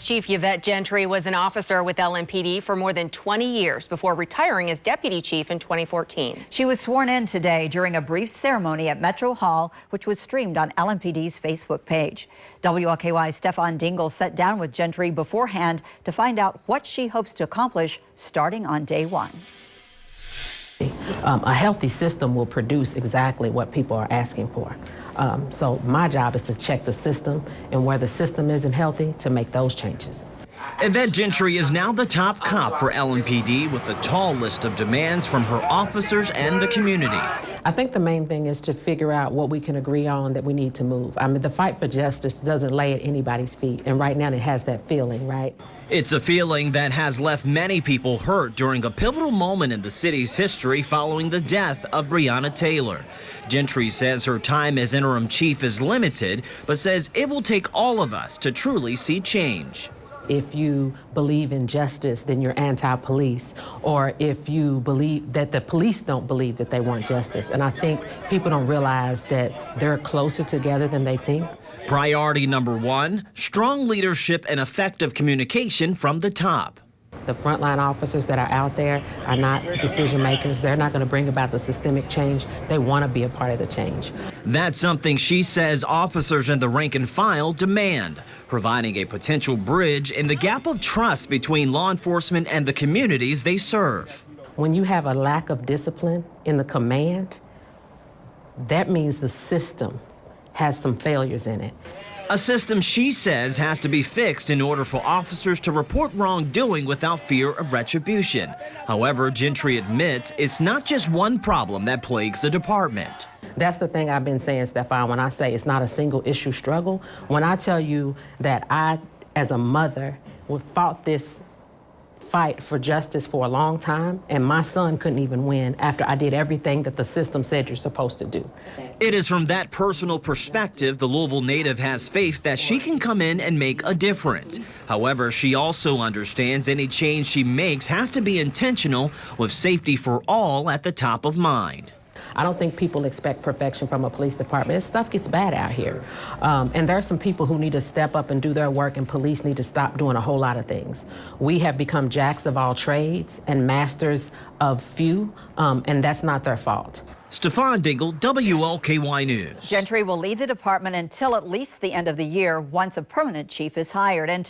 Chief Yvette Gentry was an officer with LMPD for more than 20 years before retiring as deputy chief in 2014. She was sworn in today during a brief ceremony at Metro Hall, which was streamed on LMPD's Facebook page. WLKY's Stefan Dingle sat down with Gentry beforehand to find out what she hopes to accomplish starting on day one. A healthy system will produce exactly what people are asking for. So my job is to check the system, and where the system isn't healthy, to make those changes. Yvette Gentry is now the top cop for LMPD with a tall list of demands from her officers and the community. I think the main thing is to figure out what we can agree on that we need to move. I mean, the fight for justice doesn't lay at anybody's feet, and right now it has that feeling, right? It's a feeling that has left many people hurt during a pivotal moment in the city's history following the death of Breonna Taylor. Gentry says her time as interim chief is limited, but says it will take all of us to truly see change. If you believe in justice, then you're anti-police. Or if you believe that the police don't believe that they want justice. And I think people don't realize that they're closer together than they think. Priority number one, strong leadership and effective communication from the top. The frontline officers that are out there are not decision makers. They're not going to bring about the systemic change. They want to be a part of the change. That's something she says officers in the rank and file demand, providing a potential bridge in the gap of trust between law enforcement and the communities they serve. When you have a lack of discipline in the command, that means the system has some failures in it. A system she says has to be fixed in order for officers to report wrongdoing without fear of retribution. However, Gentry admits it's not just one problem that plagues the department. That's the thing I've been saying, Stefan, when I say it's not a single issue struggle. When I tell you that I, as a mother, fought this fight for justice for a long time, and my son couldn't even win after I did everything that the system said you're supposed to do. It is from that personal perspective the Louisville native has faith that she can come in and make a difference. However, she also understands any change she makes has to be intentional, with safety for all at the top of mind. I don't think people expect perfection from a police department. Stuff gets bad out here. And there are some people who need to step up and do their work, and police need to stop doing a whole lot of things. We have become jacks of all trades and masters of few, and that's not their fault. Stefan Dingle, WLKY News. Gentry will lead the department until at least the end of the year once a permanent chief is hired. And